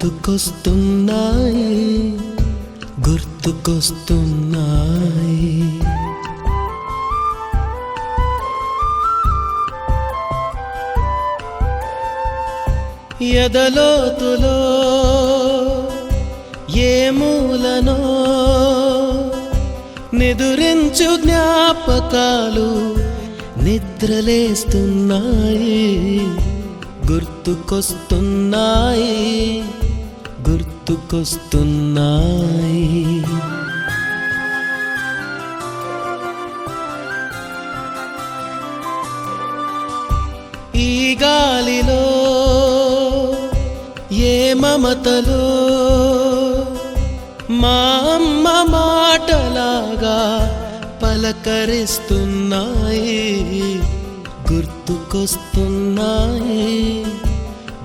గుర్తుకొస్తున్నాయి గుర్తుకొస్తున్నాయి. ఎదలోతులో ఏ మూలనో నిదురించు జ్ఞాపకాలు నిద్రలేస్తున్నాయి గుర్తుకొస్తున్నాయి గుర్తుకొస్తున్నాయి. ఈ గాలిలో ఏ మమతలో మా అమ్మ మాటలాగా పలకరిస్తున్నాయి గుర్తుకొస్తున్నాయి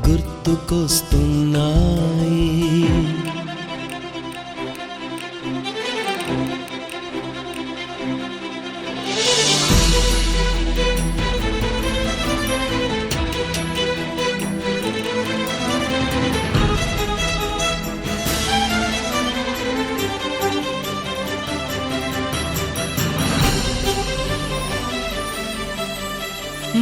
గుర్తుకొస్తున్నాయి.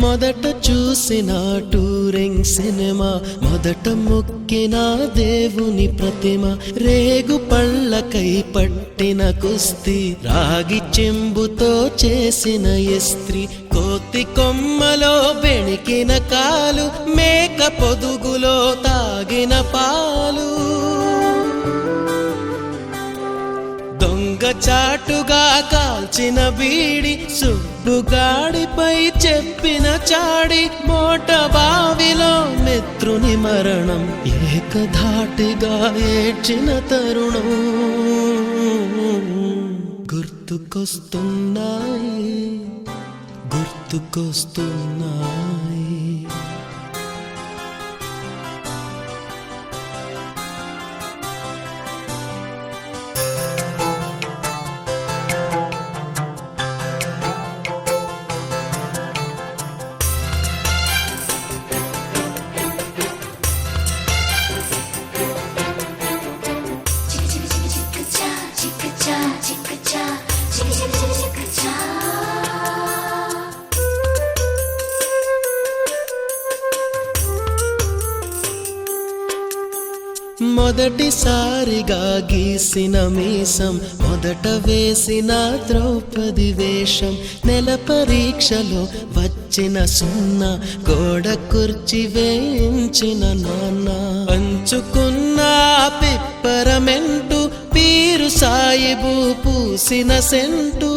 మొదట చూసిన టూరింగ్ సినిమా, మొదట మొక్కిన దేవుని ప్రతిమ, రేగు పళ్ళకై పట్టిన కుస్తీ, రాగి చెంబుతో చేసిన ఇస్త్రీ, కోతి కొమ్మలో బెణికిన కాలు, మేక పొదుగులో తాగిన పాలు, దొంగ చాటుగా కాల్చిన బీడి, సుబ్బుగాడిపై చెప్పిన చాడి, మోట బావిలో మిత్రుని మరణం, ఏకధాటిగా ఏడ్చిన తరుణం గుర్తుకొస్తున్నాయి గుర్తుకొస్తున్నాయి. మొదటిసారిగా గీసిన మీసం, మొదట వేసిన ద్రౌపది వేషం, నెల పరీక్షలో వచ్చిన సున్నా, గోడ కుర్చీ వేయించిన నాన్న, పంచుకున్న పిప్పరమెంటు, పీరు సాయిబు పూసిన సెంటు,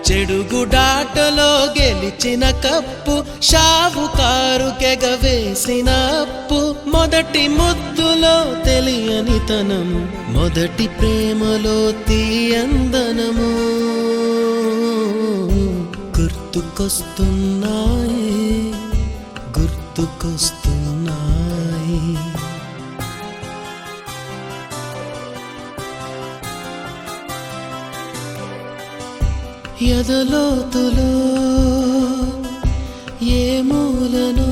చెడుగుడాటలో గెలిచిన కప్పు, షావుకారు కెగవేసిన అప్పు, మొదటి ముద్దులో తెలియని తనం, మొదటి ప్రేమలో తీయందనము గుర్తుకొస్తున్నాయి గుర్తుకొస్తున్నాయి. ఎదలోతులో ఏ మూలనో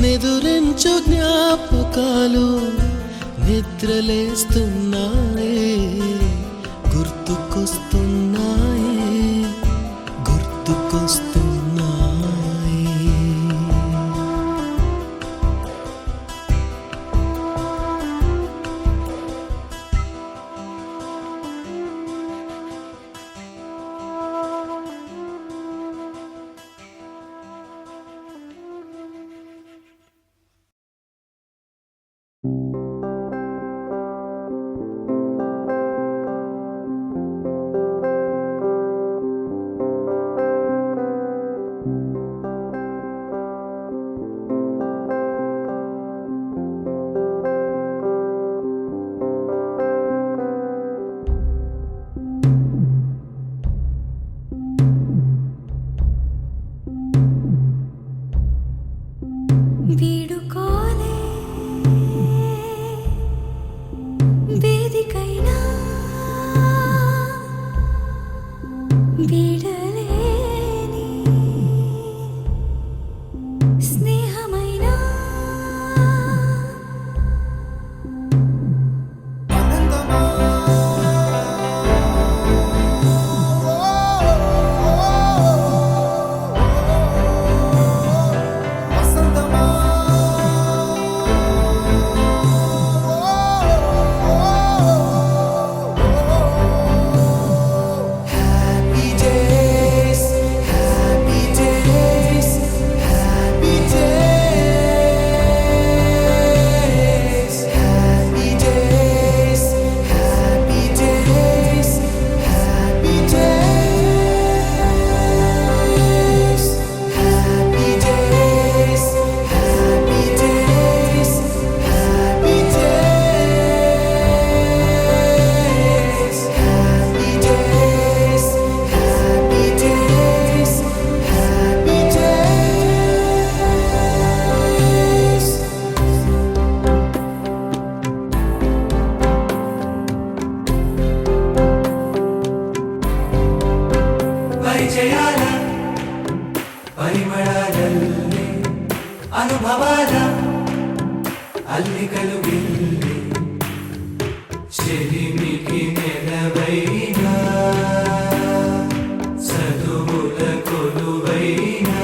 నిదురించు జ్ఞాపకాలు నిద్రలేస్తున్నాయి గుర్తుకొస్తున్నాయి గుర్తుకొస్తున్నాయి. అల్లికలు గిల్లి చెలిమికి నెలవైనా చదువుల కొలువైనా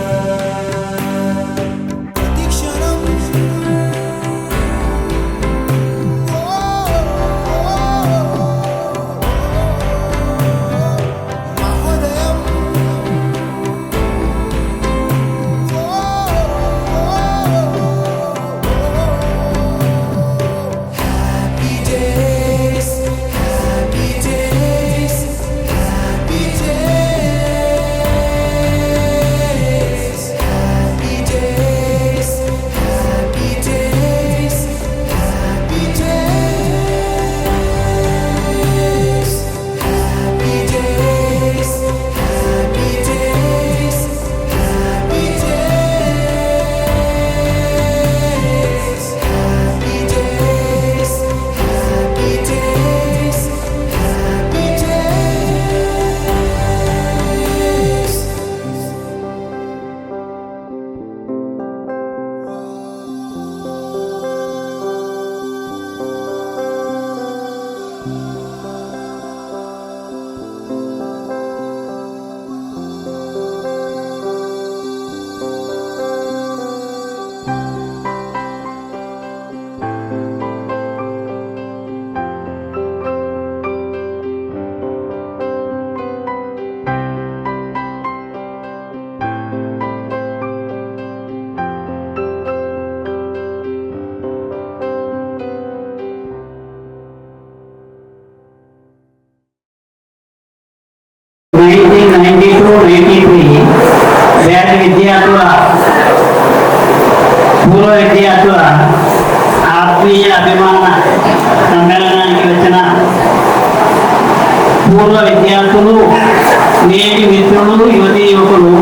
విద్యార్థుల పూర్వ విద్యార్థుల ఆత్మీయ అభిమాన సమ్మేళనానికి వచ్చిన పూర్వ విద్యార్థులు, నేటి మిత్రులు, యువతీ యువకులు,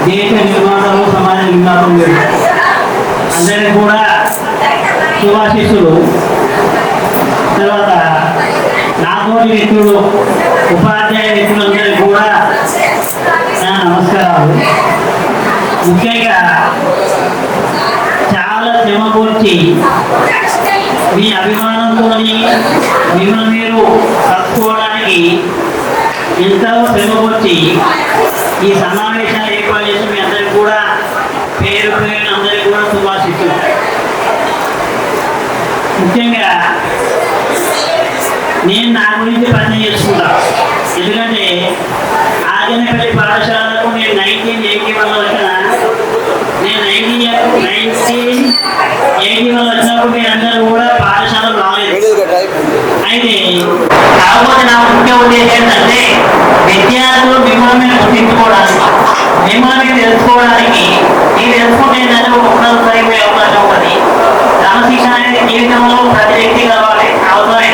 దేశ నిర్మాతలు, సమాజ నిర్మాతలు అందరికీ కూడా శుభాశీస్సులు. తర్వాత నాతోటి మిత్రులు, ఉపాధ్యాయ మిత్రులందరికీ కూడా నమస్కారాలు. ముఖ్యంగా చాలా శ్రమ కూర్చి మీ అభిమానంతో మిమ్మల్ని మీరు కలుసుకోవడానికి ఎంతో శ్రమ కూర్చి ఈ సమావేశాన్ని ఏర్పాటు చేసి మీ అందరికీ కూడా పేరు పేరు అందరికీ కూడా శుభాశిస్తులు. ముఖ్యంగా నేను నా గురించి పరిచయం చేసుకుంటా. ఎందుకంటే ఆగనపల్లి పాఠశాలకు నేను 1981 వచ్చిన. నేను 1981 వచ్చినప్పుడు మీరు అందరూ కూడా పాఠశాలకు రాలేదు. అయితే కాకపోతే నా ముఖ్య ఉద్దేశం ఏంటంటే విద్యార్థులు మిమ్మల్ని గుర్తించుకోవడానికి, మిమ్మల్ని తెలుసుకోవడానికి, మీరు తెలుసుకుంటే ఏంటంటే ఒక ఉన్నత స్థాయిపోయే అవకాశం ఉంటుంది. క్రమశిక్షణ అనేది జీవితంలో ప్రతి వ్యక్తి కావాలి, అవసరమే.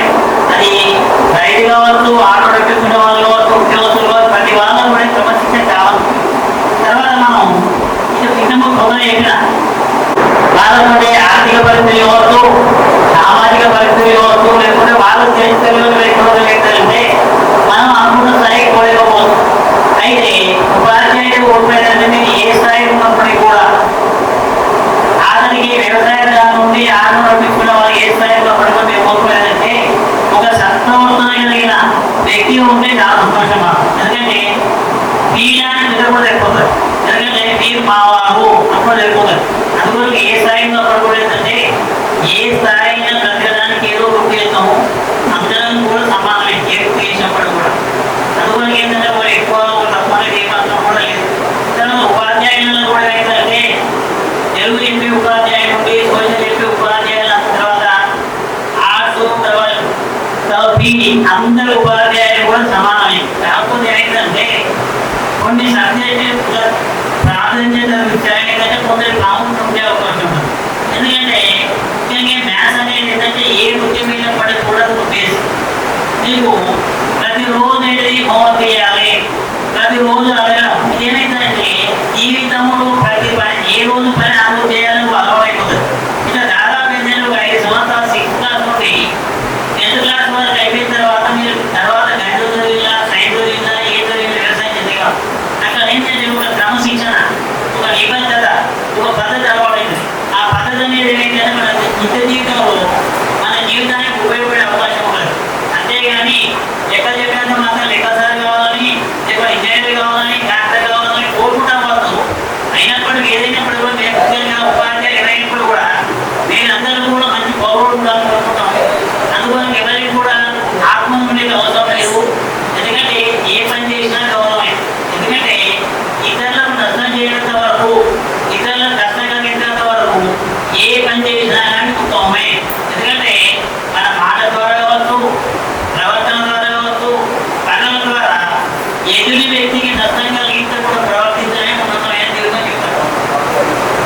అది రైతు కావచ్చు, ఆటో నడిపిస్తున్న వాళ్ళు కావచ్చు, ఉద్యోగస్తులు కావచ్చు, ప్రతి వాళ్ళలో కూడా క్రమశిక్షణ కావాలి. తర్వాత మనం ఇంతకు మొదలు చెప్పిన వాళ్ళకుంటే ఆర్థిక పరిస్థితి కావచ్చు, సామాజిక పరిస్థితి కావచ్చు, లేకుంటే వాళ్ళకు తెలిస్తే మనం అనుకున్న స్థాయికి పోలేకపోవచ్చు. అయితే ఉపాధ్యాయుడు ఓడిపోయిందంటే మీరు ఏ స్థాయి ఉన్నప్పటికీ కూడా అతనికి వ్యవసాయదారు నుండి ఆటో నడిపించుకున్న వాళ్ళు ఏ స్థాయిలో ఉన్నప్పటికీ మేము ఓడిపోయిందంటే ఒక సంతోషం కలిగిన వ్యక్తి ఉంటే చాలా సంతోషం. ఎందుకంటే తీయడానికి నిద్ర కూడా అయిపోతారు. ఎందుకంటే మీరు మా వారు అప్పుడు అయిపోతారు. అందువల్ల ఏ స్థాయిలో అప్పుడు ఏంటంటే ఏ స్థాయిలో బ్రతకడానికి ఏదో ఒక చేస్తాము, అందరం కూడా సమానమే చేసినప్పుడు కూడా. అందువల్ల ఏంటంటే వాళ్ళు ఎక్కువ తక్కువ ఏమాత్రం కూడా లేదు. తర్వాత ఉపాధ్యాయులను కూడా ఏంటంటే తెలుగు చెప్పే ఉపాధ్యాయులు ఉండి, సోషల్ చెప్పే ఉపాధ్యాయుల తర్వాత ఆర్ట్స్, తర్వాత పీజీ అందరు ఉపాధ్యాయులు కూడా సమానమే. కాకపోతే ఏంటంటే కొన్ని సబ్జెక్టు ప్రాధాన్యత ఏంటంటే కొందరు కామన్ ఉండే అవకాశం ఉంది. ఎందుకంటే ముఖ్యంగా మ్యాథ్స్ అనేది ఏంటంటే ఏ నృత్యం మీద పడకూడదు ఉద్దేశం. మీకు ప్రతిరోజు అనేది హోంవర్క్ చేయాలి, ప్రతిరోజు అడగడం. ఏమైందంటే జీవితంలో ప్రతి పని ఏ రోజు పని అమలు చేయాలని అలవాటైపోతుంది. ఇట్లా దాదాపు ఏంటంటే ఒక 5 సంవత్సరాలు 6th క్లాస్ నుండి 10th క్లాస్ వరకు అయిపోయిన తర్వాత మీరు తర్వాత గంటలు చదివినా, సైన్స్ చదివినా, ఏ చదివినా వ్యవసాయం చదివా. అక్కడ ఏంటంటే ఒక క్రమశిక్షణ, ఒక నిబద్ధత, ఒక పద్ధతి నిత్య జీవితంలో మన జీవితానికి ఉపయోగపడే అవకాశం ఉండదు. అంతేగాని లెక్క చెప్పినంత మాత్రం లెక్కసారి కావాలని, లేకపోతే ఇంజనీర్ కావాలని, డాక్టర్ కావాలని కోరుకుంటాం వాళ్ళు. అయినప్పటికీ ఏదైనప్పుడు కూడా మేము ముఖ్యంగా ఉపాధ్యాయులు ఎవరైనప్పుడు కూడా మీరందరూ కూడా మంచి పౌరులు ఉండాలని కోరుకుంటాం. అందువల్ల ఎవరికి కూడా ఆత్మ ఉండేది అవసరం లేదు. ఎందుకంటే ఏ పని చేసినా గౌరవమే. ఎందుకంటే ఇతరులకు నష్టం చేయనంత వరకు, ఇతరులకు కష్టం కలిగినంత వరకు ఏ పని చేసినా కానీ ఉత్తమమే. ఎందుకంటే మన మాట ద్వారా కావచ్చు, ప్రవర్తన ద్వారా కావచ్చు, పనుల ద్వారా ఎదుటి వ్యక్తికి నష్టం కలిగించకుండా ప్రవర్తించడమే ఉన్నతమైన జీవితం చెప్తారు.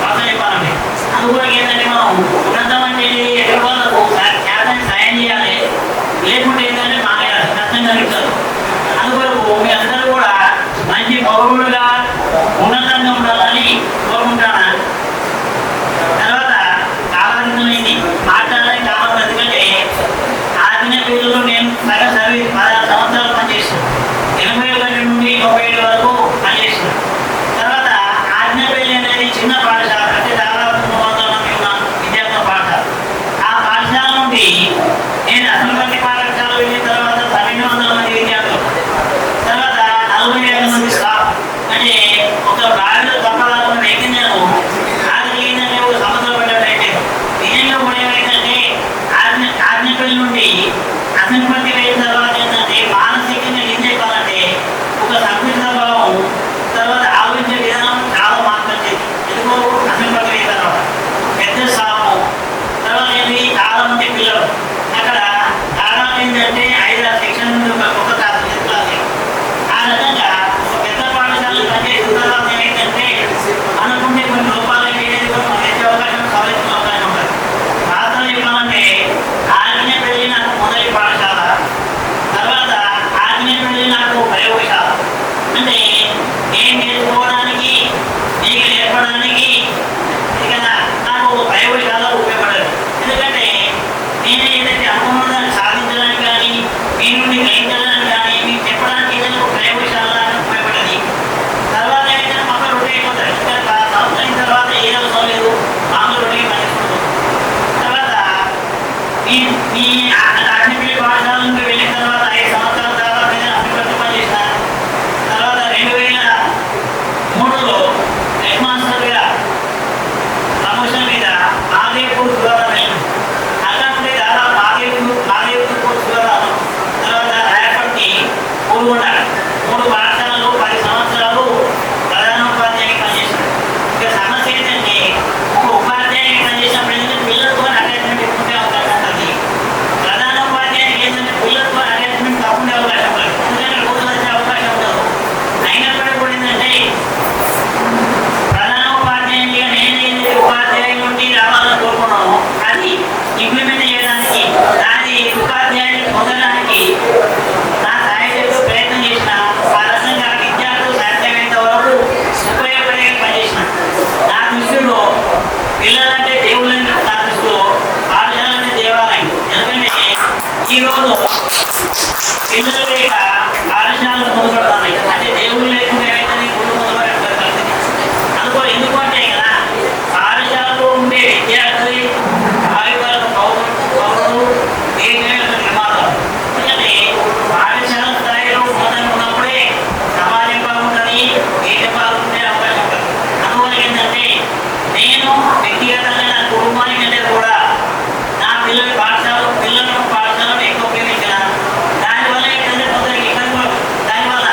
అర్థం చెప్పాలండి. అందువల్ల ఏంటంటే మనం ఉన్నతం అంటే ఎదుటి వాళ్ళకు సాయం చేయాలి, లేకుంటే ఏంటంటే మానేయాలి, నష్టం కలిగించారు. అందువరకు మీ అందరూ కూడా మంచి పౌరులుగా ఉన్నతంగా ఉండాలని కోరుకుంటాను. తర్వాత కాలాతీతమైంది మాట్లాడే కాలం. ఎందుకంటే ఆజ్ఞ పిల్లలు నేను సగం సర్వీస్ 16 సంవత్సరాలు పనిచేస్తాను. 81 నుండి 37 వరకు పనిచేస్తున్నాను. తర్వాత ఆజ్ఞ పిల్లి అనేది చిన్న పాఠశాల, అంటే దాదాపు 300 మంది ఉన్న విద్యార్థుల పాఠశాల. ఆ పాఠశాల నుండి నేను అసలు పాఠశాల వెళ్ళిన తర్వాత 1200 మంది విద్యార్థులు, తర్వాత 45 మంది స్టాఫ్. అంటే ఒక బావిలో తప్పలాగా వ్యక్తి నేను ఆజ్ఞ ఏంటంటే ఒక సంవత్సరం పడ్డట్టయితే నిజంగా కూడా ఏమైందంటే ఆజ్ఞపల్లి నుండి అసంపత్తి అయిన తర్వాత ఏంటంటే మానసికంగా ఏం చెప్పాలంటే ఒక సంకుచిత భావం, తర్వాత ఆలోచించే విధానం చాలా మార్పు వచ్చేది. ఎందుకో అసంపత్తి అయిన తర్వాత పెద్ద స్టాఫ్, తర్వాత ఏంటి చాలా మంది పిల్లలు. అక్కడ దాదాపు ఏంటంటే 5-6 సెక్షన్ నుండి ఒక క్లాస్ ఆ రకంగా ఒక పెద్ద పాఠశాలలో పనిచేసిన తర్వాత ఏమైందంటే అనుకుంటే కొన్ని లోపాలు ఏదైతే కూడా మనం ఎత్తే అవకాశం, సవరించిన అవకాశం ఉంటుంది. వాస్తవం చెప్పాలంటే ఆజ్ఞ పెళ్లి నాకు మొదటి పాఠశాల, తర్వాత ఆజ్ఞ పెళ్లి నాకు ప్రయోగశాల. అంటే నేను నేర్చుకోవడానికి, నీకు నేర్పడానికి ఇక నాకు ఒక ప్రయోగశాల ఉపయోగపడదు. ఎందుకంటే నేను ఏదైతే అనుకున్నదాన్ని సాధించడానికి కానీ, మీ నుండి గ్రహించడానికి కానీ, మీకు చెప్పడానికి ఏదైనా ఒక ప్రయోగశాల ఉపయోగపడేది. తర్వాత ఏదైనా మామూలు రొట్టె అయిపోతుంది. ఎందుకంటే సంవత్సరం తర్వాత ఏదో అవసరం లేదు, మామూలు రొట్టెకి పనిచేసుకుంటుంది. తర్వాత మీ అగ్నిపల్లి పాఠశాల నుండి వెళ్ళిన తర్వాత 5 సంవత్సరాల తర్వాత అభివృద్ధి పనిచేసిన తర్వాత 2003లో హెడ్ మాస్టర్గా ప్రమోషన్ మీద మాదేపూర్ సుధారాన్ని, అక్కడ నుండి దాదాపు మాదేపూర్ సుధారాలు, తర్వాత రాయపట్టి, పూర్వొండ 3 పాఠశాలలో 10 సంవత్సరాలు ప్రధానోపాధ్యాయునికి పనిచేశారు. ఇక సమస్య ఏంటంటే ఒక ఉపాధ్యాయునికి పనిచేసినప్పుడు ఏంటంటే పిల్లలతో అటాచ్మెంట్ ఎక్కువ అవకాశం ఉంటుంది. ప్రధానోపాధ్యాయునికి ఏంటంటే పిల్లలతో అటాచ్మెంట్ తక్కువ అవకాశం ఉంటుంది. ఎందుకంటే రోజులు వచ్చే అవకాశం ఉండదు. అయినప్పటికీ కూడా ఏంటంటే ప్రధానోపాధ్యాయునిగా నేనే ఉపాధ్యాయుల నుండి రావాలని కోరుకున్నాను. అది ఇంప్లిమెంట్ చేయడానికి, దాని ఉపాధ్యాయుని పొందడానికి నా సాయశక్తితో ప్రయత్నం చేసిన. ఆ రకంగా విద్యార్థులు సాధ్యమైనంత వరకు ఉపయోగపడే పనిచేసిన. నా దృష్టిలో పిల్లలంటే దేవుళ్ళని, నా దృష్టిలో పాఠశాలంటే దేవాలయం. ఎందుకంటే ఈరోజు పిల్లలు లేక పాఠశాలలు మొదలుపెడతాయి. అంటే దేవుళ్ళు లేకుండా ఏమైతుంది, గుళ్ళు మొదలుపెట్టాలి. అందుకో ఎందుకంటే కదా పాఠశాలలో ఉండే విద్యార్థి భావికాలకు పౌరులు దేశ నిర్మాణం. ఎందుకంటే పాఠశాల స్థాయిలో ఉన్నతంగా ఉన్నప్పుడే సమాజం బాగుంటుంది, దేశం బాగుండే అవకాశం ఉంటుంది. అందువల్ల ఏంటంటే నేను వ్యక్తిగతంగా నా కుటుంబానికి అంటే కూడా నా పిల్లలను పాఠశాలలో ఎక్కువ ఉపయోగించిన. దానివల్ల ఏంటంటే కొందరికి ఇబ్బంది, దానివల్ల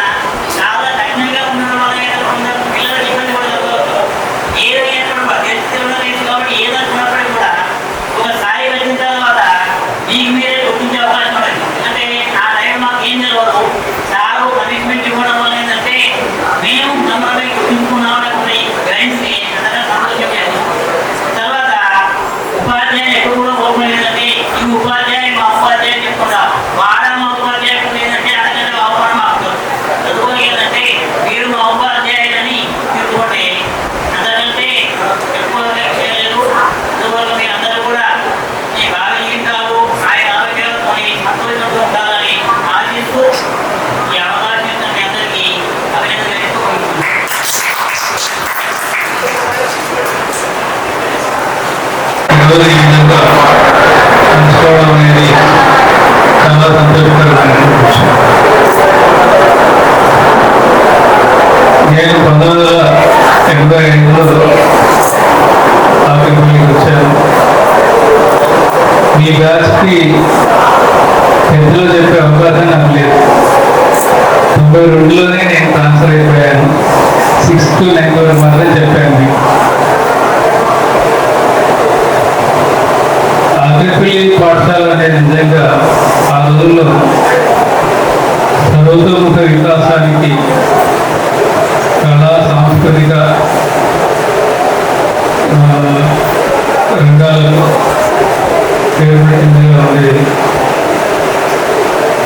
ఈ బ్యాచ్కి పెద్దలో చెప్పే అవకాశం నాకు లేదు. 92లోనే నేను ట్రాన్స్ఫర్ అయిపోయాను. 6th 9th వరకు మాత్రం చెప్పాను మీకు. అగ్రిపల్లి పాఠశాల అనేది నిజంగా ఆ రోజుల్లో సర్వతోముఖ వికాసానికి కళా సాంస్కృతిక రంగాలలో పేరుపెట్టిందిగా ఉండేది.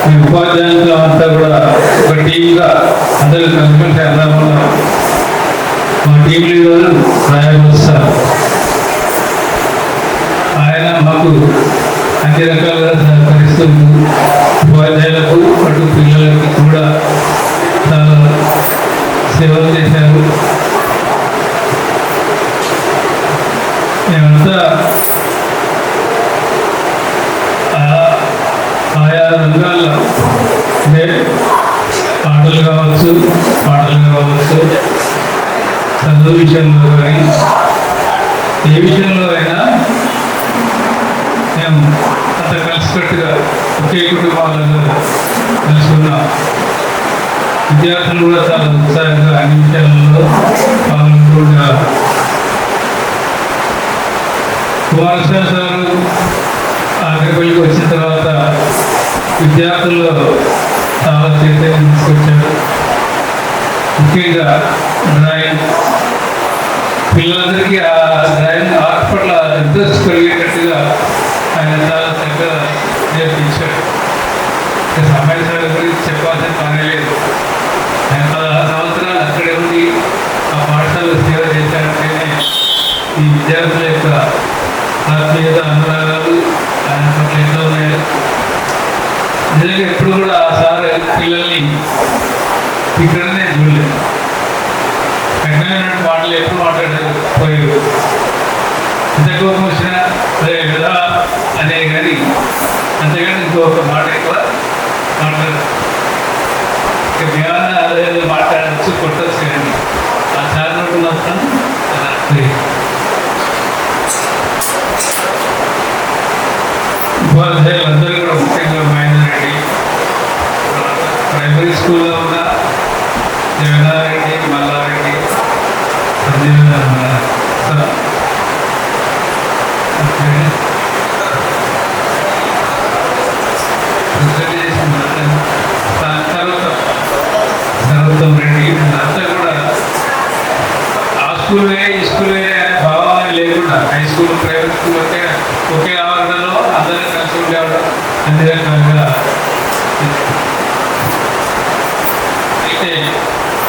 ఈ ఉపాధ్యాయులతో అంతా కూడా ఒక టీంగా అందరూ కలిసి వెళ్దామన్న మా టీం లీడర్ రాయబోతు సార్. ఆయన మాకు అన్ని రకాలుగా సహకరిస్తూ ఉపాధ్యాయులకు అటు పిల్లలకి కూడా చాలా సేవలు చేశారు. మేమంతా ఆయా రంగాల్లో అంటే ఆటలు కావచ్చు, పాటలు కావచ్చు, చదువు విషయంలో కానీ ఏ విషయంలో అయినా మేము అంత కలిసికట్టుగా ఒకే కుటుంబాలలో కలిసి ఉన్నాం. విద్యార్థులు కూడా చాలా ఉత్సాహంగా అన్ని విషయాలలో పాల్గొంటున్నారు. కుమారస్వామి సారు ఆఖరికి వచ్చిన తర్వాత విద్యార్థుల్లో చాలా చైతన్యం తీసుకొచ్చారు. ముఖ్యంగా డ్రాయింగ్ పిల్లలందరికీ ఆ డ్రాయింగ్ ఆర్ట్ పట్ల ఇంట్రెస్ట్ కలిగేటట్టుగా ఆయన చాలా చక్కగా నేర్పించాడు. సమావేశాల గురించి చెప్పాల్సిన పని లేదు. ఆయన 16 సంవత్సరాలు అక్కడే ఉండి ఆ పాఠశాలలో సేవ చేశారంటేనే ఈ విద్యార్థుల యొక్క ఆత్మీయత అనురాగాలు ఆయన పట్ల ఎన్నో ఉన్నాయి. నిజంగా ఎప్పుడు కూడా ఆ సార్ పిల్లల్ని ఇక్కడనే చూడలేదు. కఠినమైన మాటలు ఎప్పుడు మాట్లాడకపోయారు. ఎంత కోపం వచ్చినా అదే కదా అనే కానీ అంతేగాని ఇంకొక మాట ఎక్కువ మాట్లాడదు. ఇక మేమన్నా అదే మాట్లాడచ్చు, కొట్టచ్చు కానీ ఆ సార్ నోటి మాత్రం ఉపాధ్యాయులందరూ కూడా ముఖ్యంగా మహేందర్ రెడ్డి, ప్రైమరీ స్కూల్లో ఉన్న జగన్నారెడ్డి, మల్లారెడ్డి, సర్వోత్తం రెడ్డి అంతా కూడా ఆ స్కూల్ వేరే ఈ స్కూల్ వేరే అనే భావాన్ని లేకుండా హై స్కూల్ ప్రైవేట్ స్కూల్ అంటే ఒకే ఆవరణలో అందరూ కలిసి ఉండేవాడు. అన్ని రకాలుగా అయితే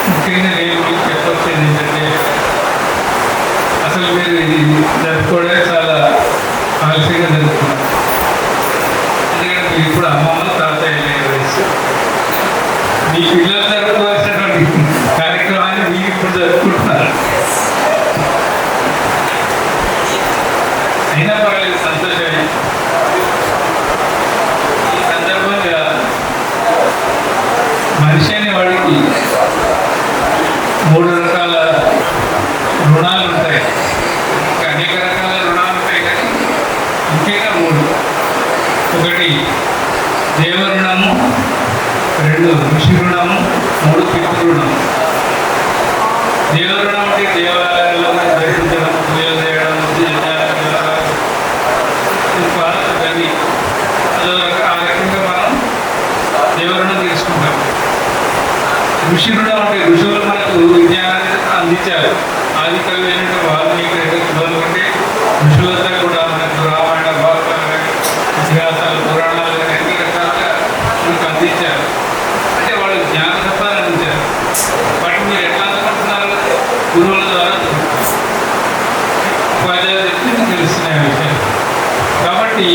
ముఖ్యంగా నేను మీకు చెప్పొచ్చేది ఏంటంటే అసలు మీరు ఇది జరుపుకోవడమే చాలా ఆలస్యంగా జరుపుకున్నారు. ఎందుకంటే మీరు ఇప్పుడు అమ్మమ్మ తాతయ్య వయసు మీ పిల్లలు జరుపుకోవాల్సినటువంటి కార్యక్రమాన్ని మీరు ఇప్పుడు జరుపుకుంటున్నారు. అయినా పర్వాలేదు, సంతోషమే. ఈ సందర్భంగా మనిషి అనే వాడికి 3 రకాల రుణాలు ఉంటాయి. ఇంకా అనేక రకాల రుణాలు ఉంటాయి కానీ ముఖ్యంగా 3. 1 దేవ రుణము, 2 ఋషి రుణము, 3 పితృ రుణం. దేవ రుణం అంటే దేవాలయాల్లో దర్శించడం, పూజలు చేయడం, కానీ ఆ రకంగా మనం దేవ రుణం తీసుకుంటాం. ఋషి రుణం అంటే ఋషులు మనకు విజ్ఞానాన్ని అందించారు. ఆది కవి అయినటువంటి వాల్మీకి మొదలుకుంటే ఋషులంతా కూడా మనకు రామాయణ, భారతాలు, ఇతిహాసాలు, పురాణాలు అన్ని రకాలుగా మనకు అందించారు. అంటే వాళ్ళు జ్ఞాన సత్తాన్ని అందించారు. వాటిని మీరు ఎట్లా అనుకుంటున్నారు? గురువుల ద్వారా ఉపాధ్యాయులు చెప్తే తెలుస్తున్నాయి విషయాలు. కాబట్టి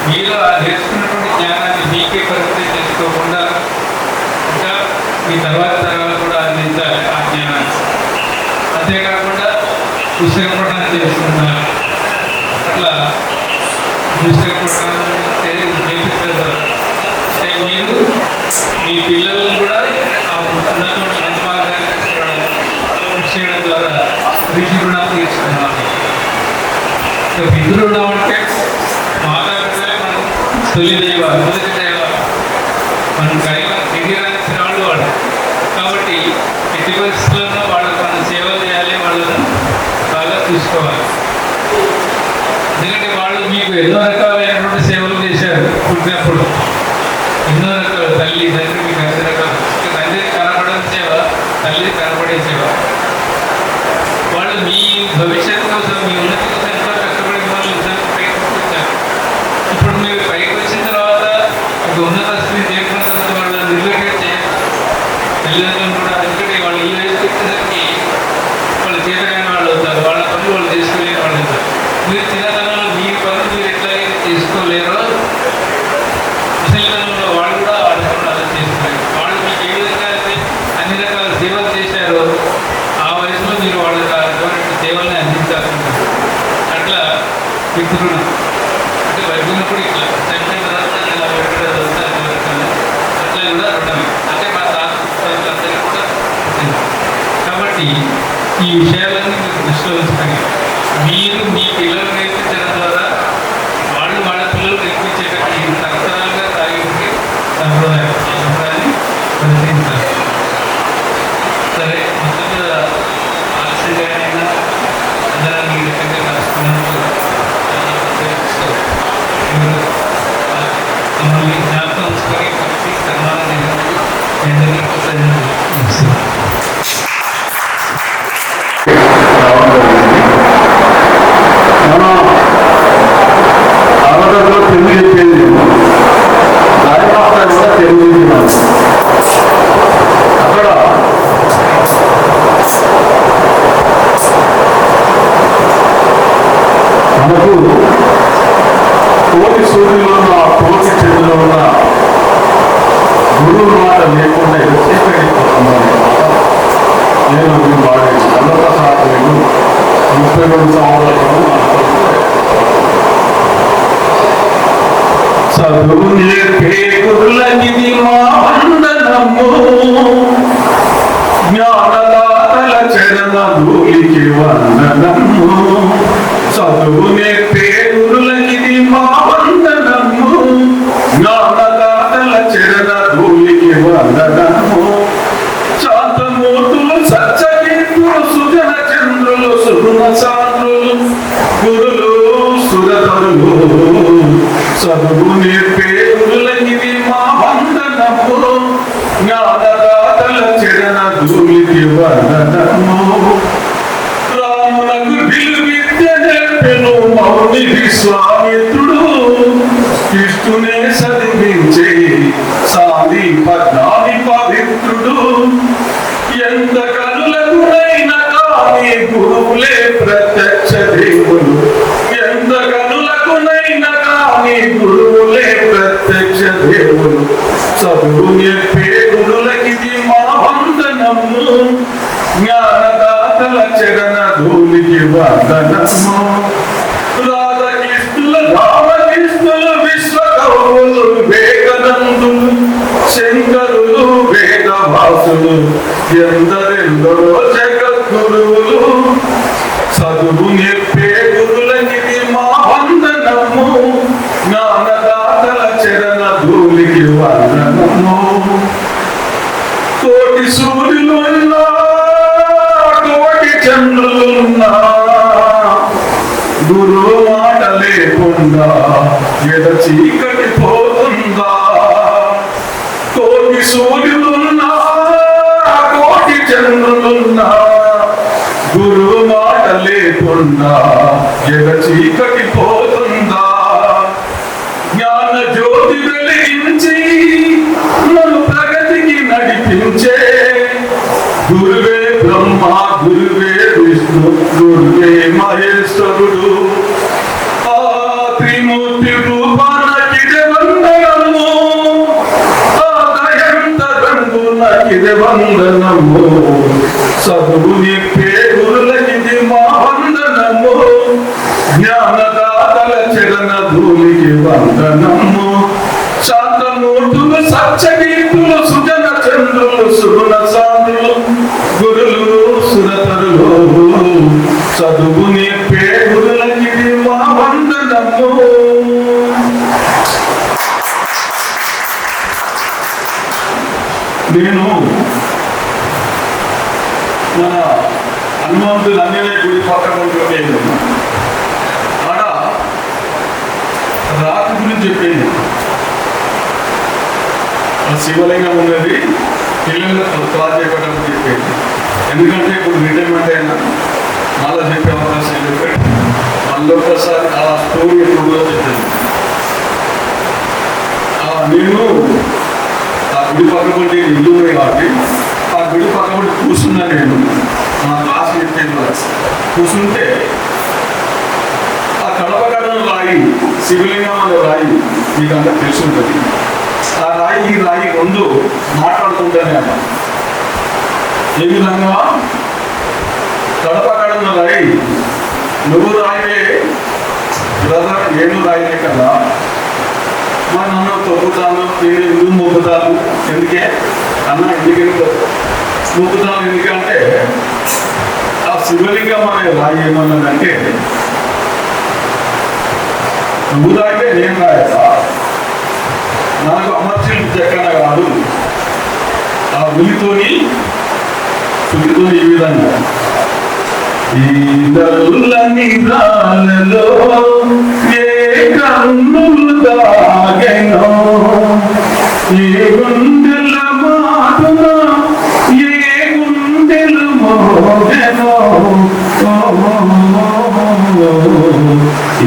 మీరు ఆ నేర్చుకున్నటువంటి జ్ఞానాన్ని మీకే పరిమితం చేసుకోకుండా ఇంకా మీ తర్వాత తరాలు కూడా అందించాలి ఆ జ్ఞానాన్ని. అంతేకాకుండా పుస్తక పఠనం చేస్తున్నారు. అట్లా పుస్తక పఠనం నేర్పిస్తారు. అంటే మీరు మీ పిల్లలను కూడా ఆ ఉన్నటువంటి మంచి మార్గాన్ని చేయడం ద్వారా ఋషి రుణం తీర్చుకున్నారు. పితృ రుణం అంటే మాతాపితలే మన తొలి దైవ మొదటి దైవ మనం దిగిరాల్సిన వాళ్ళు వాడు. కాబట్టి ఎట్టి పరిస్థితుల్లో వాళ్ళకు మనం సేవలు చేయాలి, వాళ్ళను బాగా చూసుకోవాలి. ఎందుకంటే వాళ్ళు మీకు ఎన్నో రకాలైనటువంటి సేవలు చేశారు పుట్టినప్పుడు. ఎన్నో రకాల తల్లి తండ్రి మీకు అన్ని రకాలు. తండ్రి కనపడే సేవ, తల్లి కనపడే సేవ. వాళ్ళు మీ భవిష్యత్తు కోసం, మీ ఉన్నతి కోసం ఎంతో కష్టపడి వాళ్ళు పైకి వచ్చారు. ఇప్పుడు మీరు పైకి వచ్చిన తర్వాత ఒక ఉన్నత స్థితి చేరుకున్న తర్వాత వాళ్ళు నిర్లక్ష్యం చేయాలి. తల్లిదండ్రులు కూడా ఎందుకంటే వాళ్ళు ఈ వయసు వచ్చేసరికి వాళ్ళు చేతగానే వాళ్ళు అవుతారు. వాళ్ళ పనులు వాళ్ళు చేసుకోలేని వాళ్ళు అవుతారు. మీరు చిన్నతనంలో మీ పనులు మీరు ఎట్లాగైతే చేసుకోలేరో ముసలితనంలో వాళ్ళు కూడా వాళ్ళ పనులు అలా చేసుకోలేరు. వాళ్ళు మీకు ఏ విధంగా అయితే అన్ని రకాల సేవలు చేశారో ఆ వయసులో మీరు వాళ్ళకి సేవల్ని అందించాల్సింది. అట్లా పితృణ అంటే వైద్యున్నప్పుడు ఇట్లా చనిపోయిన తర్వాత ఇలా పెట్టడం అట్లా కూడా ఉండమే. అంటే మా తాతలందరికీ కూడా ఉంటుంది. కాబట్టి ఈ విషయాలన్నీ మీరు దృష్టిలో ఉంచుకొని మీరు మీ పిల్లలు నేర్పించడం ద్వారా వాళ్ళు వాళ్ళ పిల్లలు నేర్పించేటట్టు ఈ తరతరాలుగా తాగి సంప్రదాయాన్ని పరిశీలించాలి. సరే, మొత్తం మీద ఆలస్యంగానైనా అందరాన్ని ఈ రకంగా కలుసుకున్నందుకు మమ్మల్ని జ్ఞాపకం ఉంచుకొని కలిసి సన్మానం చేసినందుకు మనం అవతలో తెలుగు చెప్పింది రాజమాత కూడా తెలుగు చెప్పినాం. అక్కడ మనకు కోటి సూర్యులో ఉన్న కోటి చెట్టులో ఉన్న గురువు మాట లేకుండా చీకటిపోతున్నాను. నేను మీ వాడి అన్నప్రసాద్ 32 సంవత్సరాలు చదువు నేర్పే గురులకిది మా వందనము, జ్ఞానదాతల చరణ ధూళికి వందనము. చదువు నేర్పే గురులకిది మా వందనము, జ్ఞానదాతల చరణ ధూళికి వందనము. శాంతమూర్తులు సత్యకీర్తులు సుజన చంద్రులు సుగుణ సాంద్రులు గురులు సురతరులు, చదువు నేర్పే గురులకిది మా వందనము, జ్ఞానదాతల చరణ ధూళికి వందనము. రామునకు విలువిద్య నేర్పెను మౌని విశ్వామిత్రుడు, కృష్ణునే చదివించే సాది పద్నాని పవిత్రుడు. ఎంత కనులకునైనా కానీ గురువులే ప్రత్యక్ష దేవులు, ఎంత కనులకునైనా కానీ గురువులే ప్రత్యక్ష దేవులు. చదువు నేర్పే గురులకిది మా వందనము, జ్ఞానదాతల చరణ ధూళికి వందనము. రాధకృష్ణుల రామకృష్ణులు విశ్వకవులు వివేకానందులు శంకరులు వేదవాసులు ఎందరెందరో జగద్గురువులు. చదువు నేర్పే గురులకిది మా వందనము, జ్ఞానదాతల చరణ ధూళికి వందనము. కోటి సూర్యులున్నా కోటి చంద్రులున్నా గురువు మాట లేకుండా ఎద చీకటి పోతుందా. కోటి సూర్యులున్నా కోటి చంద్రులున్నా గురువు మాట లేకుండా ఎద చీకటి పోతుందా. జ్ఞాన జ్యోతి వెలిగించి నన్ను ప్రగతికి నడిపించే గురువే బ్రహ్మ, గురువే విష్ణు, గురువే మహేశ్వరుడు. ఆ త్రిమూర్తి రూపానకిదే వందనము, ఆ దయంత రంగునకిదే వందనము. చదువు నేర్పే గురులకిది మా వందనము, జ్ఞానదాతల చరణ ధూళికి వందనము. శాంతమూర్తులు సత్యకీర్తులు సుజన చంద్రులు సుగుణ సాంద్రులు గురులు సురతరులు. చదువు నేర్పే గురులకిది మా వందనము. నేను మన హనుమంతుడు అన్నినే గుడి పక్కన ఉంటుంది ఆడ రాతి గురించి చెప్పింది. శివలింగం ఉన్నది, పిల్లలకు క్లాస్ చెప్పడానికి చెప్పేది. ఎందుకంటే ఇప్పుడు రిటైర్మెంట్ అయినా మళ్ళీ చెప్పే అవకాశం చెప్పాడు. మళ్ళీ ఒకసారి ఆ స్టోరీ ఎప్పుడు కూడా చెప్పాను. నేను ఆ గుడి పక్కబడి ఇల్లు ఉన్నాయి కాబట్టి ఆ గుడి పక్కబడి కూర్చున్నా. నేను మా క్లాస్ చెప్పేది కూర్చుంటే ఆ కడపగడను రాయి, శివలింగం అనే రాయి మీకు అంతా తెలిసి ఉంటుంది. ఆ రాయి ఈ రాయి రెండు మాట్లాడుతుంటేనే అన్న ఏ విధంగా కడపగడను రాయి, నువ్వు రాయివే బ్రదర్, నేను రాయిలే కదా, మా నాన్న తొక్కుతాను, నేను ఎందుకు మొక్కుతాను, ఎందుకే అన్న ఎందుకు మొక్కుతాను, ఎందుకంటే ఆ శివలింగం అనే రాయి ఏమన్నదంటే నువ్వు రాయితే నేను రాయదా, నాకు అమర్చిన చెక్కన కాదు, ఆ ఉలితోని సుఖితో ఈ విధంగా ఈ నల్లని రాళ్ళలో ఏ కన్నులు దాగెనో, ఏ గుండెల మాటున ఏ గుండెలు మోగెనో,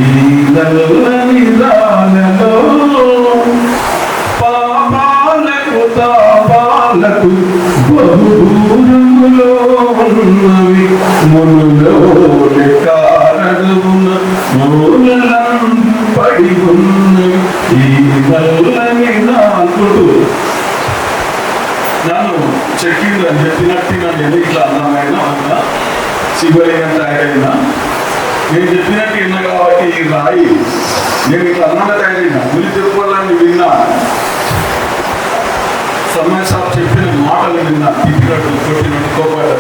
ఈ నల్లని రాళ్ళలో పాపాలకు తాపాలకు బహుదూరములో ఉన్నవి మునులో కారడున మూలలం పడి ఉన్నవి ఈ నల్లని నాకుడు. నన్ను చెక్కింది అని చెప్పినట్టు నన్ను ఇట్లా అందమైన శివలింగం తయారైనా నేను చెప్పినట్టు విన్నా కాబట్టి ఈ రాయి నేను ఇట్లా అన్నంగా తయారైనా గురి చెప్పుకోవాలని విన్నా. సమయ సార్ చెప్పిన మాటలు విన్నా, తిప్పినట్టు కొట్టినట్టు కోపాడు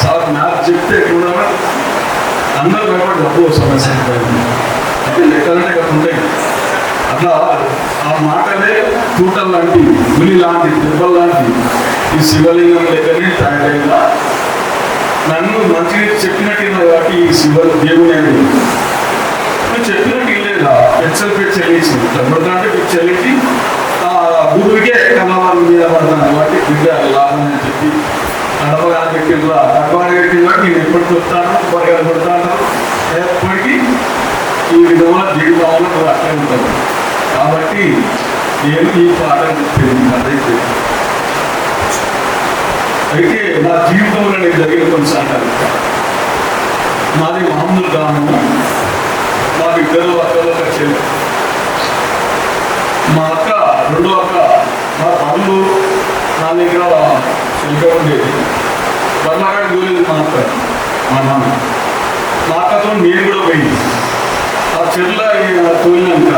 సార్ నాకు చెప్తే కూడా అందరూ భయపడి డబ్బు సమయ సార్ అంటే లెక్కలంటే కదా ఉంటాయి. అట్లా ఆ మాటలే తూటలు లాంటి, గులి లాంటి, దెబ్బలు లాంటి ఈ శివలింగం లెక్కనే తయారైనా. నన్ను మంచిగా చెప్పినట్టు కాబట్టి ఈ శివ దేవుని అనేది నువ్వు చెప్పినట్టు లేదా పెచ్చలేసి అంటే పెచ్చలేసి గురువుకే కలవాళ్ళ మీద పడతాను కాబట్టి బిడ్డ లాభం అని చెప్పి నడపగానే పెట్టిండ్రు. నడపగానే పెట్టింది కాబట్టి నేను ఎప్పుడు చెప్తాను, పొరగాలు కొడతాను, ఎప్పటికీ ఈ విధంగా జీవితంలో నువ్వు అట్లే ఉంటాను. కాబట్టి నేను ఈ పాట చెప్పింది అదైతే అయితే నా జీవితంలో నేను జరిగిన కొన్ని సంఘటనలు. మాది మామూలు గ్రామము, మాకు ఇద్దరు అక్కలు ఒక చెల్లి. మా అక్క రెండో అక్క మా పనులు నా దగ్గర ఇంకా ఉండేది. బర్లాగాడి దూరేది మా అక్క, మా నాన్న. మా అక్కతో నేను కూడా పోయింది. ఆ చెల్ల తోలినాక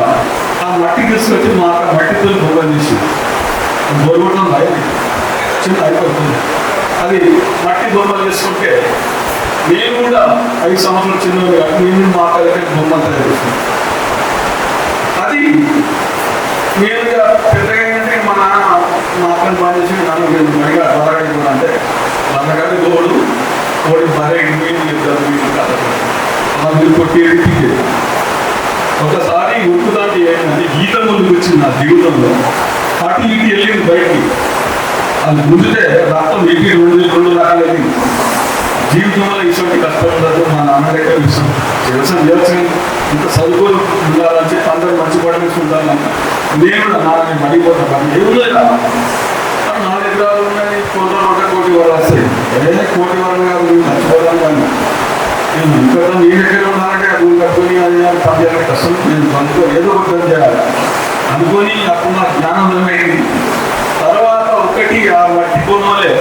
ఆ మట్టి తీసుకొచ్చి మా అక్క మట్టితో బొమ్మ తీసి బొరగొట్టడం అయింది, చిన్న అయిపోతుంది. అది మట్టి బొమ్మలు చేసుకుంటే నేను కూడా 5 సంవత్సరాలు చిన్నది కాబట్టి నేను మా అక్క దగ్గర బొమ్మ తయారు చేస్తాను. అది నేను పెద్దగా ఏంటంటే మా నాన్న మా అక్కని పని చేసి నన్ను నేను మరిగా బలగాడి కూడా అంటే బలగాడి గోడు కోడి భార్య మీరు కొట్టి ఎడికి ఒకసారి ఉప్పుదాంటి ఏంటంటే గీత ముందుకు వచ్చింది నా జీవితంలో. అటు ఇటు వెళ్ళింది బయటికి, అది ముందుతే రక్తం ఇటు రెండు రకాలు వెళ్ళింది. జీవితంలో ఇటువంటి కష్టం ఉండదు. మా నాన్నగారి విషయం వ్యవసాయం ఇంత చదువుకోలు ఉండాలని చెప్పి అందరూ మంచి పడమేసి ఉండాలని నేను కూడా నాన్న మడిపోతాను. ఏం లేదా 4 ఎకరాలు ఉన్నాయి, కోటి వరకు వస్తాయి. ఏదైనా కోటి వరకు కాదు మర్చిపోతాను. కానీ నేను ఇంకా మీ దగ్గర ఉన్నానంటే అది కట్టుకొని అది పనిచేయాలి కష్టం. నేను అనుకో ఏదో ఒక పని చేయాలి అనుకొని అప్పుడు నాకు జ్ఞానం అయింది. తర్వాత ఒకటి ఆ మట్టి కొనలే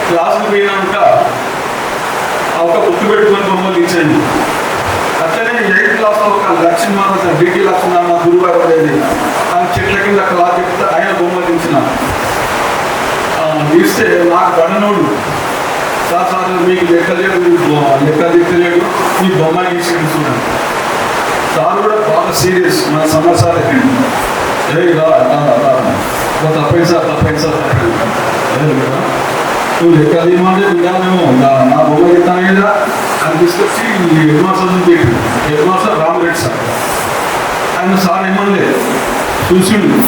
క్లాసుకు పోయినాక ఒక గుర్తు పెట్టుకొని బొమ్మలు ఇచ్చేది. అట్లనే 8th క్లాస్లో ఒక లక్ష్మణ డిటి లక్ష్మణ గురుగారు అనేది ఆయన చెట్ల కింద క్లాస్ చెప్తే ఆయన బొమ్మలు ఇచ్చిన ఇస్తే నాకు బడనోడు సార్ మీకు లెక్కలేదు, లెక్క దిక్కలేడు, మీ బొమ్మ గీసి చూడండి. సార్ కూడా బాగా సీరియస్, మన సమస్య ఏ తప్పైంది సార్ లేదు కదా, నువ్వు లెక్క తీయమంటే విధానమేమో నా బొమ్మ చెప్తాను కదా అని తీసుకొచ్చి హెడ్ మాస్టర్ చూపించాడు. హెడ్ మాస్టర్ రామరెడ్డి సార్, ఆయన సార్ ఏమనలేదు, చూసిండు.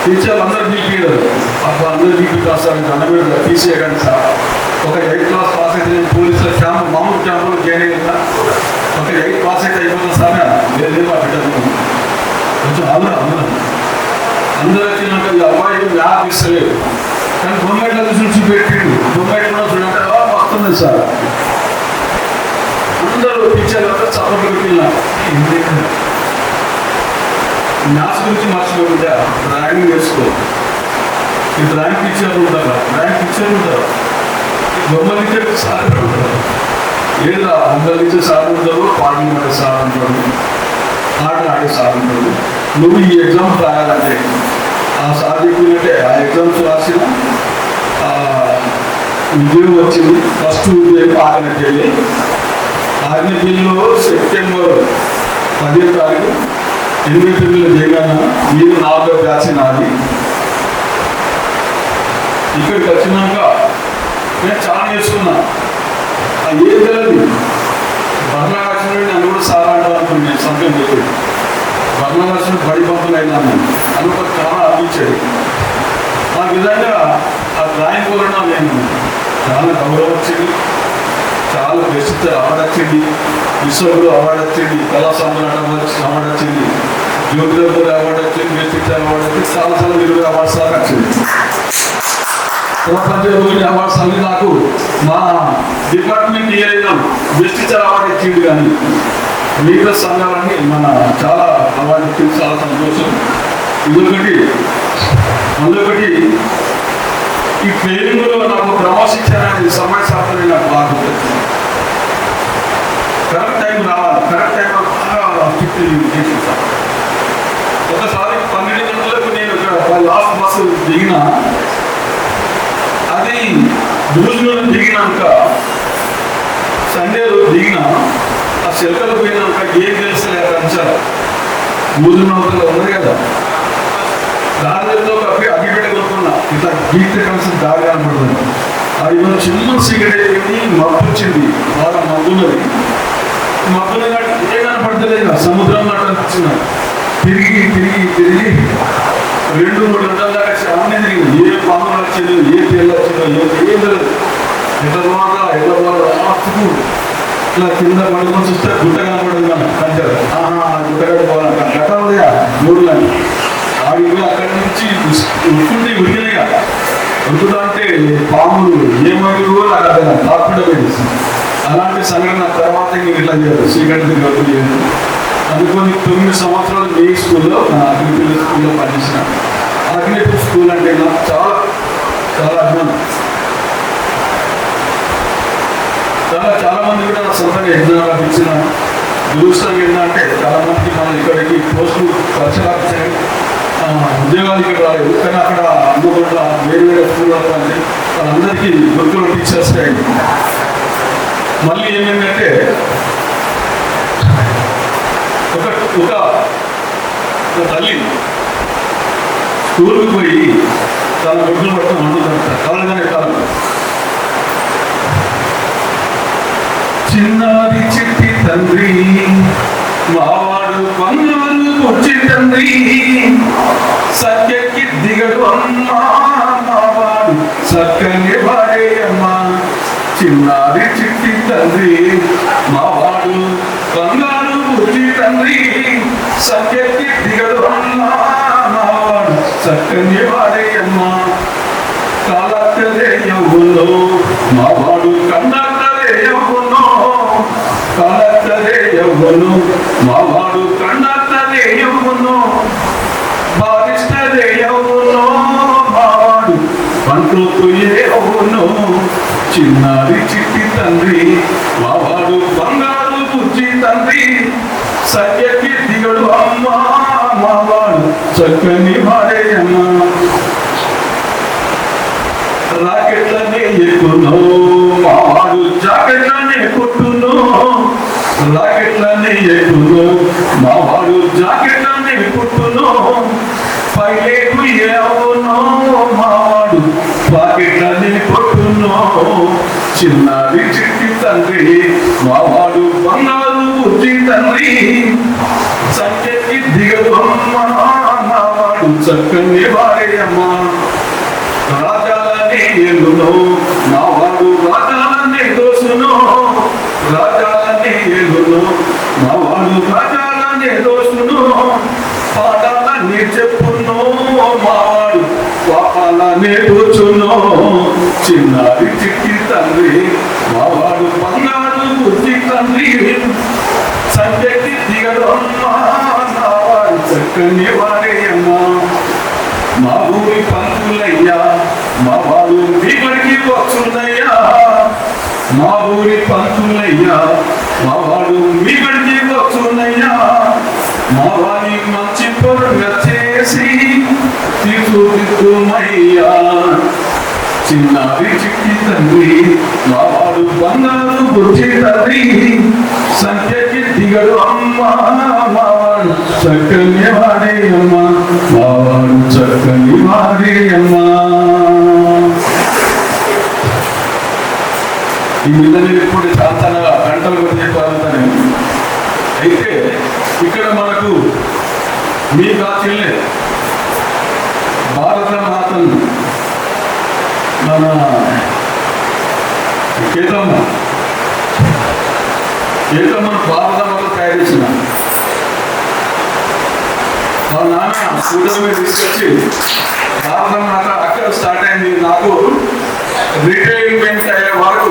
టీచర్లు అందరూ బీపీయారు, అప్పుడు అందరూ బీపీ కాదు సార్, అన్నమేడ తీసేయకండి సార్. ఒక 8th క్లాస్ పాస్ అయితే నేను పోలీసుల క్యాంప్ మామూలు క్యాంపులో జాయిన్ అయ్యిందా, ఒక 8th పాస్ అయితే అయిపోతుంది సార్. లేదు మా బిడ్డ కొంచెం అందరూ వచ్చినాక ఈ అబ్బాయి మ్యాథ్ ఇస్తలేదు, కానీ బొమ్మెట్లో చూసి పెట్టిండు. బొమ్మెట్లో చూడంటే వస్తుంది సార్. అందరూ టీచర్లు అందరూ చప్పట్లు పెట్టినా మ్యాథ్స్ గురించి మర్చిపోకుండా డ్రాయింగ్ వేసుకో. ఈ డ్రాయింగ్ టీచర్లు ఉంటారా, డ్రాయింగ్ టీచర్లు ఉంటారు, బొమ్మలు ఇచ్చే సార్ ఉంటారు, లేదా బొమ్మలు ఇచ్చే సార్ ఉంటారు, పాటలు పాడే సార్ ఉంటారు, ఆటలు ఆడే సార్ ఉంటారు. నువ్వు ఈ ఎగ్జామ్స్ రాయాలంటే ఆ సార్ చెప్పినట్టే ఆ ఎగ్జామ్స్ రాసిన విజయం వచ్చింది. ఫస్ట్ ఉదయం ఆగ్నేపల్లిలో సెప్టెంబర్ 10వ తారీఖు 89లో జగన్ మీరు 4వ బ్యాచ్ నాది. ఇక్కడికి వచ్చినాక నేను చాలా నేర్చుకున్నా. ఏం తెలియదు, బర్ణాకాశం నన్ను కూడా సార్ అంటారు అనుకుని నేను సంతం చెప్పాడు. బర్ణాకాశం బడి పంపులు అయినాను అని చాలా అనిపించాడు. ఆ విధంగా ఆ డ్రాయింగ్ వలన నేను చాలా గౌరవం వచ్చింది, చాలా బెస్ట్ అవార్డు వచ్చింది, విశ్వగురు అవార్డు వచ్చింది, కళా సంబరాట అవార్డు వచ్చింది, జ్యోతిరావు అవార్డు వచ్చింది, బెస్ట్ అవార్డు వచ్చింది, చాలా 20 అవార్డ్స్ దాకా వచ్చింది. ప్రపంచ రోజు అవార్డ్స్ అన్ని నాకు మా డిపార్ట్మెంట్ ఇయర్ బెస్ట్ అవార్డు ఇచ్చింది. కానీ మిగతా సంఘాలన్నీ మన చాలా అవార్డు ఇచ్చింది, చాలా సంతోషం. ఇదొకటి. అందుకటి ఈ ట్రైనింగ్లో నాకు క్రమశిక్షణ అనేది సమయ శాస్త్రం నాకు బాగా ఉంటుంది. కరెక్ట్ టైం రావాలి, కరెక్ట్ టైం చేసేస్తాను. ఒకసారి 12 గంటలకు నేను లాస్ట్ బస్సు దిగిన, అది భూజులో దిగినాక సండే రోజు దిగిన, ఆ శిల్కలు పోయినాక ఏం తెలుస్తలేదు అంశాలు భూజులో ఉంది కదా, దారిలో అగ్గిపెట్ట కొనుక్కున్నా, ఇట్లా గీత కలిసి దారి కనపడుతుంది. అది మనం చిన్న సిగరెట్ అయిపోయింది, మబ్బు వచ్చింది, బాగా మబ్బున్నది. మబ్బులు ఏ కనపడతలేదు, సముద్రం అనిపించింది. తిరిగి 2-3 గంటల దాకా చాలా తిరిగింది. ఏ పాములు వచ్చిందో, ఏ తేళ్ళు వచ్చిందో ఏం తెలియదు. ఎట్లా ఇట్లా కింద పడుకొని చూస్తే గుట్ట కనపడదు. మనం కంచారు గుట్టగడ పోవాలంట గట్టా మూడులని ఆడిపోయి అక్కడి నుంచి ఉరుకుంటే ఉరికినాయిగా. ఉరుకుతా అంటే పాములు ఏమైనా నాకు కాకుండా పోయింది. అలాంటి సంఘటన తర్వాత నేను ఇట్లా చేయదు, చీకటి వరకు చేయదు. అనుకొని 9 సంవత్సరాలు మీ స్కూల్లో నా అగ్నిపల్లి స్కూల్లో పనిచేసిన. అగ్నిపల్లి స్కూల్ అంటే నాకు చాలా అభిమానం. చాలా మంది కూడా నా సొంతంగా ఎగ్జామ్ రాపించిన. దురదృష్టం ఏంటంటే చాలా మందికి మనం ఇక్కడికి పోస్టులు పరిచయాలు ఉద్యోగాలు ఇక్కడ రాలేదు. కానీ అక్కడ అందుబాటులో వేరే స్కూల్ అంటే వాళ్ళందరికీ గురుకుల టీచర్స్ అయింది. మళ్ళీ ఏమైందంటే ఒక తల్లి స్కూల్కి పోయి తన గుడ్లు పట్టుకుని వండుతుంటారు కలగానే కాలం. చిన్నారి చిట్టి తండ్రి మావాడు పన్నులు వచ్చి తండ్రి సత్యకి దిగడు అమ్మా మావాడు సత్యని వాడే అమ్మా. చిన్నారి చిట్టి తండ్రి మావాడు బంగారు వచ్చి తండ్రి సత్యకి దిగడు అమ్మా మావాడు సత్యని వాడే అమ్మా. కాలక్కదే యవ్వులో మావాడు కండక్కదే యవ్వులో కాలక్కదే యవ్వును మావాడు కండక్కదే యవ్వును బారిష్టదే యవ్వును మావాడు పంటుకుయే యవ్వును. చిన్నారి చిట్టి తండ్రి మావాడు బంగారు బుజ్జి తండ్రి సత్యకి దిగడు అమ్మా మావాడు చక్కని వాడే అమ్మా. రాకెట్లనే ఎక్కును మావాడు జాకెట్లనే కొట్టును రాకెట్లనే ఎక్కును మావాడు జాకెట్లనే కొట్టును పైలేకు ఏవునో మావాడు పాకెట్లనే కొట్టునో చిన్నది చిట్టి తండ్రి మావాడు బంగారు బుద్ధి తండ్రి సంఖ్యకి దిగదు అమ్మా మావాడు చక్కని వారేయమ్మా రాజాలనే ఏలునో మావాడు రాజాలనే దోసునో రాజాలనే ఏలునో మావాడు రాజాలనే దోసునో పాఠాలనే చెప్పునో మావాడు పాపాలనే దోచునో చిన్నారి చిట్టి తండ్రి మావాడు బంగారు బుద్ధి తండ్రి సంఖ్యకి దిగడమ్మా నావాడు చక్కని వారేయమ్మా మా ఊరి పంతులయ్యా మా వాడు మీ బడికి వస్తుందయ్యా మా ఊరి పంతులయ్యా మా వాడు మీ బడికి వస్తుందయ్యా మా వారి మంచి పొరగా చేసి తీసుకుమయ్యా చిన్నారి చిట్టి తండ్రి మా వాడు బంగారు బుద్ధి తండ్రి సంఖ్యకి దిగడు అమ్మా మావాడు చక్కని వాడే అమ్మా మావాడు చక్కని వాడే అమ్మా. ఈ విధంగా ఇప్పుడు శాంతనగా గంటలు కొద్ది చెప్పాలంటాను. అయితే ఇక్కడ మనకు మీ కాచిల్లే భారత మాతను మన కేతమ్మను భారత మాత తయారు చేసిన వాళ్ళ నాన్న స్కూటర్ మీద తీసుకొచ్చి భారత మాత అక్కడ స్టార్ట్ అయింది. నాకు రిటైర్మెంట్ అయ్యే వరకు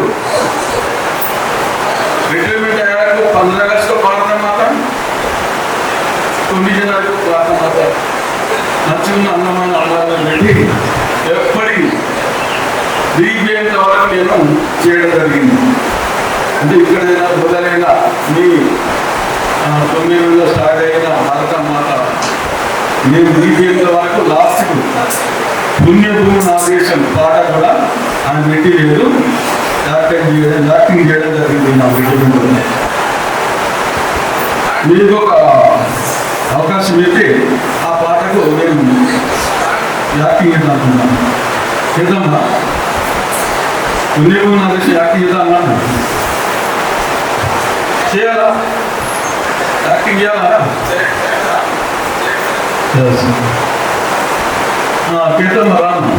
15 అగస్టు భారత మాత, 9 జనవరి భారత మాత నచ్చుకున్న అన్నమైన అల్లాలను పెట్టి ఎప్పటికీ దిగిపోయేంత వరకు నేను చేయడం జరిగింది. అంటే ఇక్కడైనా మొదలైనా మీ 9 స్టార్ట్ అయిన భారత మాత నేను దిగిపోయేంత వరకు లాస్ట్కు పుణ్యభూమి నాగేశం పాట కూడా ఆయన పెట్టి లేదు, యాక్టింగ్ చేయడం జరిగింది. నా పెట్టిన మీకు ఒక అవకాశం పెట్టి ఆ పాటకు నేను యాక్టింగ్ చేద్దామనుకున్నాను. చేద్దామా? పుణ్యభూమి నాగేశం యాక్టింగ్ చేద్దామా? చేయాలా? యాక్టింగ్ చేయాలా? కీర్తన రాను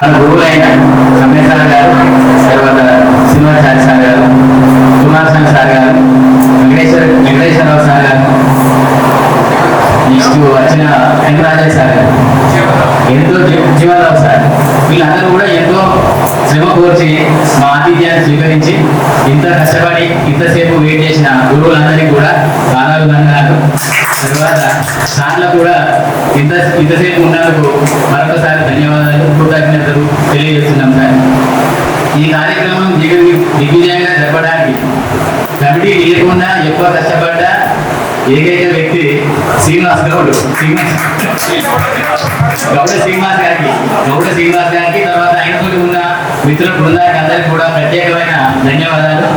మన గురువులైన రమేష్ సార్ గారు, తర్వాత శ్రీనివాసాచారి సార్ గారు, కుమారస్వామి సార్ గారు, వెంకటేశ్వరరావు సార్ గారు, నెక్స్ట్ వచ్చిన వెంకటరాజయ్య సార్ గారు, ఎంతో జీవనరావు సార్, వీళ్ళందరూ కూడా ఎంతో శ్రమ కోర్చి మా ఆతిథ్యాన్ని స్వీకరించి ఇంత కష్టపడి ఇంతసేపు వెయిట్ చేసిన గురువులందరికీ కూడా పాదాలు వందనాలు. తర్వాత సార్లకు కూడా ఇంతసేపు ఉన్నందుకు మరొకసారి ధన్యవాదాలు, కృతజ్ఞతలు తెలియజేస్తున్నాం సార్. ఈ కార్యక్రమం దిగ్విజయంగా జరపడానికి కమిటీ లేకుండా ఎక్కువ కష్టపడ్డ ఏకైక వ్యక్తి శ్రీనివాస్ గౌడ్, గౌడ శ్రీనివాస్ గారికి తర్వాత ఆయనతో ఉన్న మిత్రుల బృందానికి అందరికీ కూడా ప్రత్యేకమైన ధన్యవాదాలు.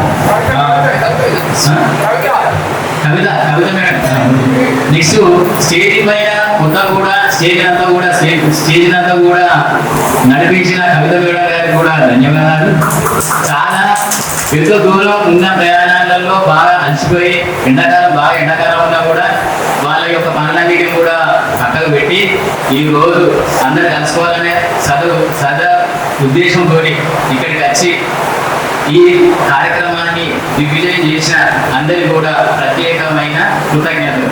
కవిత మేడం, నెక్స్ట్ స్టేజ్ పైన మొత్తం కూడా స్టేజ్ అంతా కూడా నడిపించిన కవిత మేడం గారికి కూడా ధన్యవాదాలు. చాలా ఎంతో దూరం ఉన్న ప్రయాణాలలో బాగా అలసిపోయి ఎండాకాలం ఉన్నా కూడా వాళ్ళ యొక్క పనులన్నిటిని కూడా పక్కకు పెట్టి ఈ రోజు అందరు కలుసుకోవాలనే సదా ఉద్దేశంతో ఇక్కడికి వచ్చి ఈ కార్యక్రమాన్ని దిగ్విజయం చేసిన అందరికీ కూడా ప్రత్యేకమైన కృతజ్ఞతలు.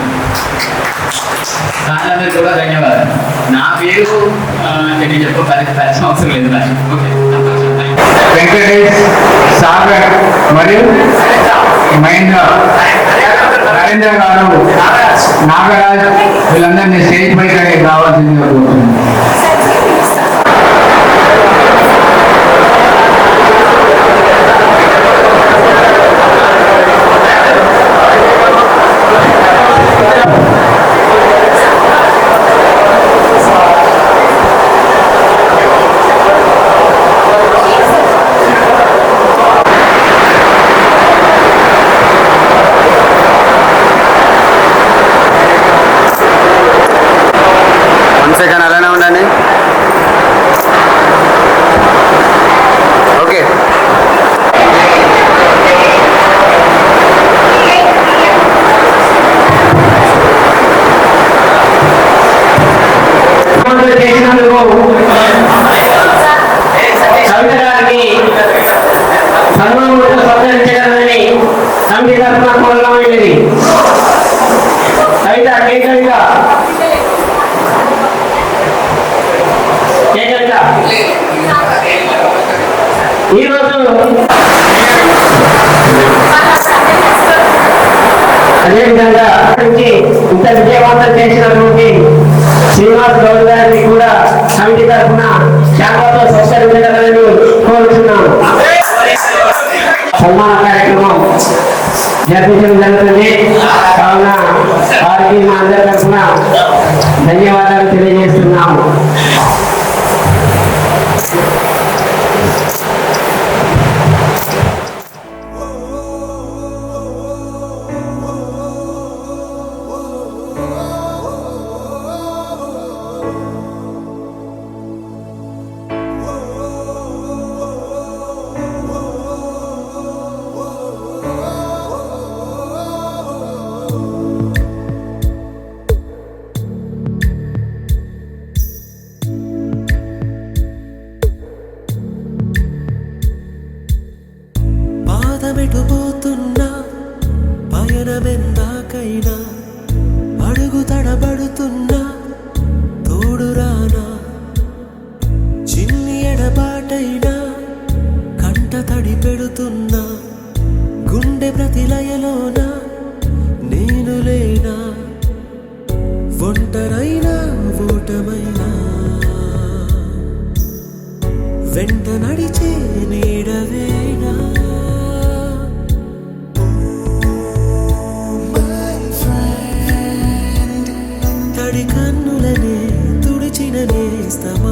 అందరికీ కూడా ధన్యవాదాలు. నా పేరు నేను చెప్పు పరిచయం అవసరం లేదు. వెంకటేష్, సాగర్ మరియు నరేంద్ర గారు, నాగరాజ్ వీళ్ళందరినీ స్టేజ్ పైకి రావాల్సిందిగా కోరుతున్నాను. అలానే ఉండండి. ఓకే, చేసినందుకు కవిత గారికి సన్మానం సత్కరించగలరని కమిటీ తరఫున కోరడమైనది. ఈరోజు అదేవిధంగా ఇంత విజయవంతం చేసినటువంటి శ్రీనివాస్ గౌడ్ గారిని కూడా కమిటీ తరఫున శాఖతో సత్కరించగలరని కోరుతున్నాను. సన్మాన కార్యక్రమం జరిపించడం జరుగుతుంది. కావున వారికి మా అందరి తరఫున ధన్యవాదాలు తెలియజేస్తున్నాము. పాదమెటుపోతున్నా పయనమెందాకైనా అడుగు తడబడుతున్నా తోడురానా, చిన్ని ఎడబాటైనా కంట తడి పెడుతున్నా గుండె ప్రతిలయలోన నేను లేనా, ఒంటరైనా ఓటమైనా వెంట నడిచే నీడవేనా. తడి కన్నులనే తుడిచిన నేస్తమా